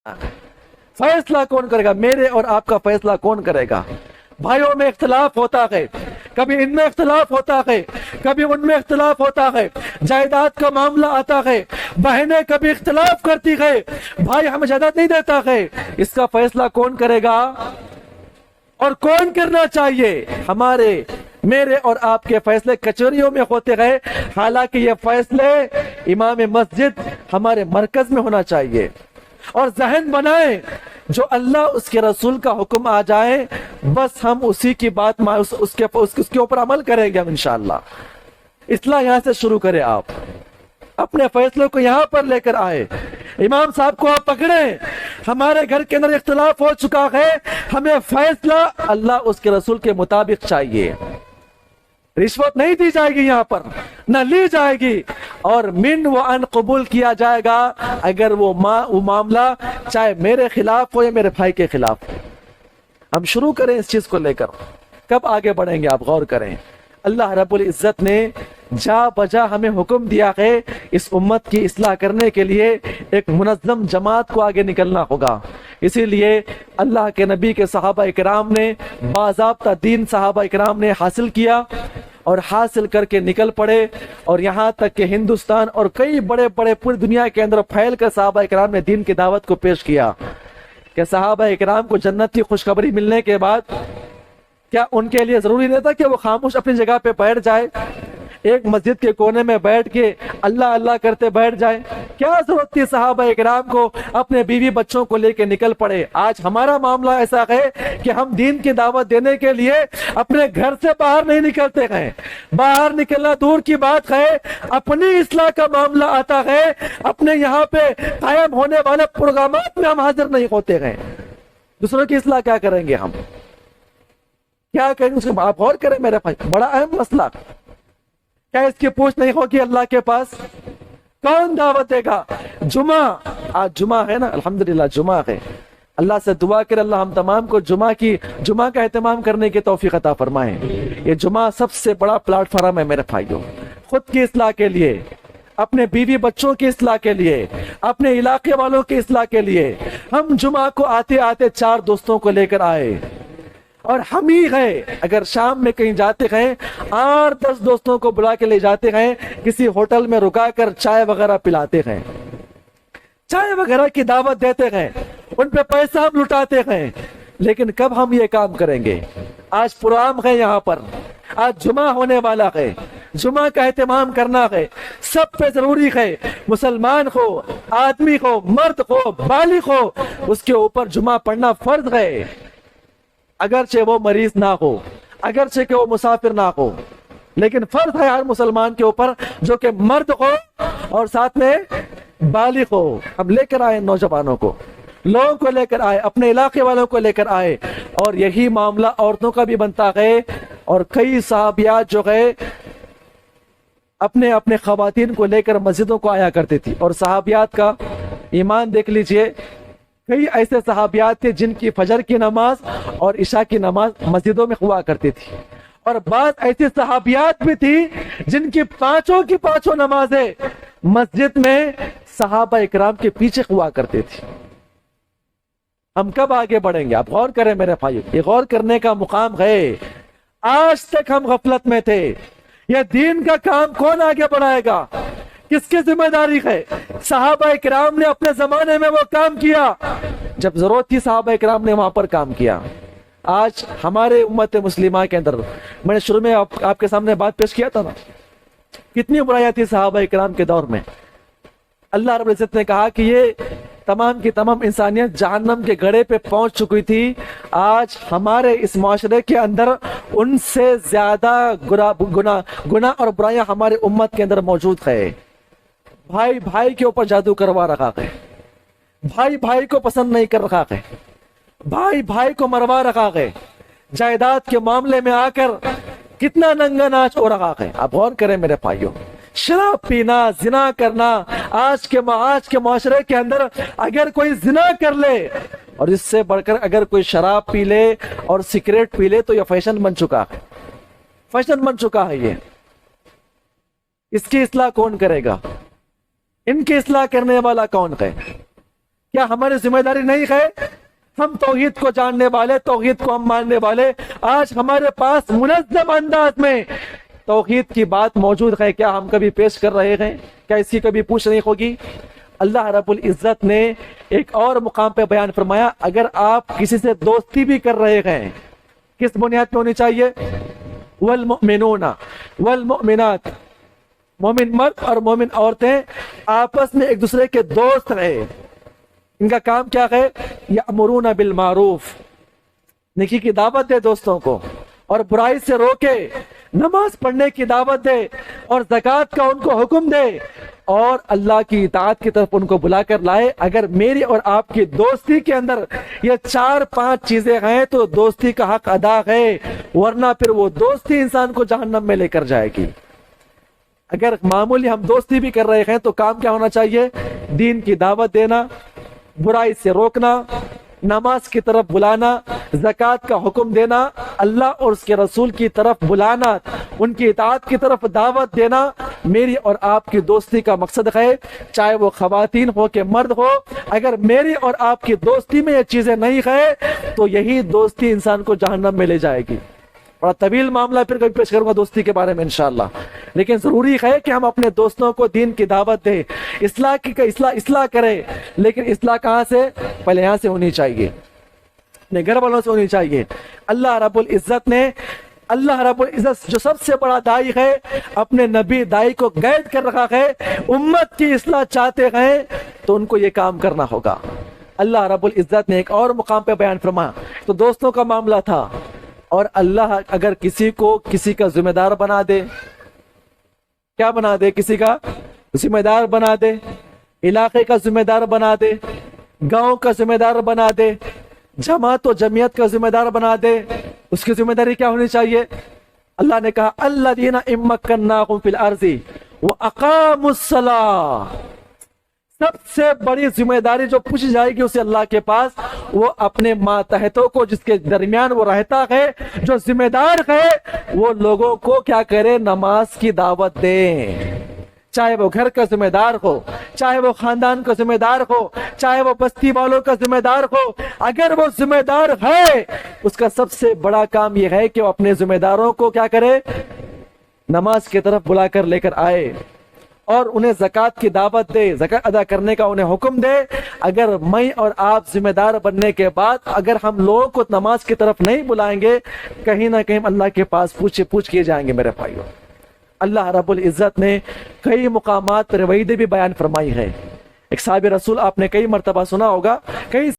फैसला कौन करेगा? मेरे और आपका फैसला कौन करेगा? भाइयों में इख्तलाफ होता है, कभी इनमें इख्तलाफ होता है, कभी उनमें इख्तलाफ होता है, जायदाद का मामला आता है, बहनें कभी इख्तलाफ करती है, भाई हमें जायदाद नहीं देता है, इसका फैसला कौन करेगा और कौन करना चाहिए? हमारे मेरे और आपके फैसले कचहरियों में होते गए, हालांकि ये फैसले इमाम मस्जिद हमारे मरकज में होना चाहिए। और जहन बनाए जो अल्लाह उसके रसूल का हुक्म आ जाए बस हम उसी की बात उसके ऊपर अमल करेंगे हम इंशाअल्लाह। इस्लाह यहां से शुरू करें, आप अपने फैसलों को यहां पर लेकर आए, इमाम साहब को आप पकड़े। हमारे घर के अंदर इख्तिलाफ हो चुका है, हमें फैसला अल्लाह उसके रसूल के मुताबिक चाहिए। रिश्वत नहीं दी जाएगी, यहां पर न ली जाएगी, और मिन व अन कबूल किया जाएगा अगर वो मामला चाहे मेरे खिलाफ हो या मेरे भाई के खिलाफ। हम शुरू करें इस चीज को लेकर, कब आगे बढ़ेंगे आप गौर करें। अल्लाह रब्बुल इज्जत ने जा बजा हमें हुक्म दिया है इस उम्मत की इस्लाह करने के लिए एक मुनज़्ज़म जमात को आगे निकलना होगा। इसीलिए अल्लाह के नबी के सहाबा इकराम ने बाज़ाब्ता दीन सहाबा इकराम ने हासिल किया और हासिल करके निकल पड़े, और यहाँ तक कि हिंदुस्तान और कई बड़े बड़े पूरी दुनिया के अंदर फैल कर सहाबा इकराम ने दीन की दावत को पेश किया कि सहाबा इकराम को जन्नत की खुशखबरी मिलने के बाद क्या उनके लिए जरूरी नहीं था कि वो खामोश अपनी जगह पे बैठ जाए, एक मस्जिद के कोने में बैठ के अल्लाह अल्लाह करते बैठ जाए? क्या जरूरत थी सहाबा इकराम को अपने बीवी बच्चों को लेके निकल पड़े? आज हमारा मामला ऐसा है कि हम दीन की दावत देने के लिए अपने घर से बाहर नहीं निकलते हैं। बाहर निकलना दूर की बात है, अपनी इस्लाह का मामला आता है, अपने यहाँ पे कायम होने वाले प्रोग्रामात में हम हाजिर नहीं होते हैं। दूसरों की इस्लाह क्या करेंगे हम, क्या करेंगे उसको आप गौर करें मेरे भाई, बड़ा अहम मसला। क्या इसकी पूछ नहीं होगी अल्लाह के पास? कौन दावत देगा? जुमा, आज जुमा है ना, अल्हम्दुलिल्लाह जुमा है। अल्लाह से दुआ कर अल्लाह हम तमाम को जुमा का एहतमाम करने की तौफीक अता फरमाए। ये जुमा सबसे बड़ा प्लेटफॉर्म है मेरे भाइयों, खुद की इस्लाह के लिए, अपने बीवी बच्चों की इस्लाह के लिए, अपने इलाके वालों की इस्लाह के लिए। हम जुमा को आते आते 4 दोस्तों को लेकर आए, और हम ही गए, अगर शाम में कहीं जाते हैं 8-10 दोस्तों को बुला के ले जाते हैं, किसी होटल में रुका कर चाय वगैरह पिलाते हैं, चाय वगैरह की दावत देते हैं, उन पे पैसा हम लुटाते हैं। लेकिन कब हम ये काम करेंगे? आज प्रोग्राम है यहाँ पर, आज जुमा होने वाला है, जुमा का एहतमाम करना है, सब पे जरूरी है। मुसलमान हो, आदमी हो, मर्द हो, बालिग हो, उसके ऊपर जुमा पढ़ना फर्ज है, अगरचे वो मरीज ना हो, अगरचे के वो मुसाफिर ना हो, लेकिन फर्ज है हर मुसलमान के ऊपर जो कि मर्द हो और साथ में बालिग हो। हम लेकर आए नौजवानों को, लोगों को लेकर आए, अपने इलाके वालों को लेकर आए, और यही मामला औरतों का भी बनता है। और कई साहबियात जो है अपने अपने खवातीन को लेकर मस्जिदों को आया करती थी, और साहबियात का ईमान देख लीजिए, कई ऐसे सहाबियात थे जिनकी फजर की नमाज और इशा की नमाज मस्जिदों में हुआ करती थी, और बाद ऐसी सहाबियात भी थी जिनकी पांचों की पांचों नमाजें मस्जिद में सहाबा इकराम के पीछे हुआ करती थी। हम कब आगे बढ़ेंगे? आप गौर करें मेरे भाई, ये गौर करने का मुकाम है। आज तक हम गफलत में थे, यह दीन का काम कौन आगे बढ़ाएगा? किसकी जिम्मेदारी है? सहाबा इकराम ने अपने जमाने में वो काम किया, जब जरूरत थी सहाबा इकराम ने वहां पर काम किया। आज हमारे उम्मत मुस्लिमा के अंदर, मैंने शुरू में आपके सामने बात पेश किया था ना, कितनी बुराइयां थी सहाबा इकराम के दौर में। अल्लाह रब्बुल इज्जत ने कहा कि ये तमाम की तमाम इंसानियत जहन्नम के गड़े पे पहुंच चुकी थी। आज हमारे इस माशरे के अंदर उनसे ज्यादा गुनाह और बुराइयां हमारे उम्मत के अंदर मौजूद है। भाई भाई के ऊपर जादू करवा रखा है, भाई भाई को पसंद नहीं कर रखा है, भाई भाई को मरवा रखा है, जायदाद के मामले में आकर कितना नंगा नाच हो रहा है। आप गौर करें मेरे भाइयों, शराब पीना, जिना करना, आज के माशरे के अंदर अगर कोई जिना कर ले और इससे बढ़कर अगर कोई शराब पी ले और सिगरेट पी ले तो यह फैशन बन चुका है, फैशन बन चुका है ये। इसकी इस्लाह कौन करेगा? इनकी इस्लाह करने वाला कौन है? کیا ہماری ذمہ داری نہیں ہے؟ ہم توحید کو جاننے والے، توحید کو ہم ماننے والے، آج ہمارے پاس منظم انداز میں توحید کی بات موجود ہے، کیا ہم کبھی پیش کر رہے ہیں؟ کیا اس کی کبھی پوچھ نہیں ہوگی؟ اللہ رب العزت نے ایک اور مقام پہ بیان فرمایا، اگر آپ کسی سے دوستی بھی کر رہے ہیں، کس بنیاد پہ ہونی چاہیے؟ والمؤمنون والمؤمنات، مومن مرد اور مومن عورتیں آپس میں ایک دوسرے کے دوست رہے، ان کا کام کیا ہے؟ یأمرون بالمعروف، نیکی کی دعوت دے دوستوں کو، اور برائی سے روکے، نماز پڑھنے کی دعوت دے، اور زکوٰۃ کا ان کو حکم دے، اور اللہ کی اطاعت کی طرف ان کو بلا کر لائے۔ اگر میری اور آپ کی دوستی کے اندر یہ 4-5 چیزیں ہیں تو دوستی کا حق ادا ہے، ورنہ پھر وہ دوستی انسان کو جہنم میں لے کر جائے گی۔ اگر معمولی ہم دوستی بھی کر رہے ہیں تو کام کیا ہونا چاہیے؟ دین کی دعوت دینا، برائی سے روکنا، نماز کی طرف بلانا، زکوٰۃ کا حکم دینا، اللہ اور اس کے رسول کی طرف بلانا، ان کی اطاعت کی طرف دعوت دینا، میری اور آپ کی دوستی کا مقصد ہے، چاہے وہ خواتین ہو کہ مرد ہو۔ اگر میری اور آپ کی دوستی میں یہ چیزیں نہیں ہے تو یہی دوستی انسان کو جہنم میں لے جائے گی۔ بڑا طویل معاملہ پھر کبھی پیش کروں گا دوستی کے بارے میں انشاءاللہ، لیکن ضروری ہے کہ ہم اپنے دوستوں کو دین کی دعوت دیں، اصلاح کی اصلاح کریں، لیکن اصلاح کہاں سے؟ پہلے یہاں سے ہونی چاہیے، اپنے گھر والوں سے ہونی چاہیے۔ اللہ رب العزت جو سب سے بڑا دائی ہے، اپنے نبی دائی کو گائیڈ کر رکھا ہے، امت کی اصلاح چاہتے ہیں تو ان کو یہ کام کرنا ہوگا۔ اللہ رب العزت نے ایک اور مقام پہ بیان فرمایا، تو دوستوں کا معاملہ تھا، اور اللہ اگر کسی کو کسی کا ذمہ دار بنا دے، کیا بنا دے؟ کسی کا ذمہ دار بنا دے، علاقے کا ذمہ دار بنا دے، گاؤں کا ذمہ دار بنا دے، جماعت و جمعیت کا ذمہ دار بنا دے، اس کی ذمہ داری کیا ہونی چاہیے؟ اللہ نے کہا الذین ان مکناہم فی الارض واقاموا الصلاۃ، سب سے بڑی ذمہ داری جو پوچھی جائے گی اسے اللہ کے پاس، وہ اپنے ماتحتوں کو جس کے درمیان وہ رہتا ہے، جو ذمہ دار ہے، وہ لوگوں کو کیا کرے؟ نماز کی دعوت دیں، چاہے وہ گھر کا ذمہ دار ہو، چاہے وہ خاندان کا ذمہ دار ہو، چاہے وہ بستی والوں کا ذمہ دار ہو، اگر وہ ذمہ دار ہے اس کا سب سے بڑا کام یہ ہے کہ وہ اپنے ذمہ داروں کو کیا کرے؟ نماز کی طرف بلا کر لے کر آئے، اور انہیں زکوٰۃ کی دعوت دے، زکوٰۃ ادا کرنے کا انہیں حکم دے۔ اگر میں اور آپ ذمہ دار بننے کے بعد اگر ہم لوگوں کو نماز کی طرف نہیں بلائیں گے، کہیں نہ کہیں اللہ کے پاس پوچھ کیے جائیں گے میرے بھائیوں۔ اللہ رب العزت نے کئی مقامات پر وعیدیں بھی بیان فرمائی ہے۔ ایک صحابی رسول آپ نے کئی مرتبہ سنا ہوگا، کئی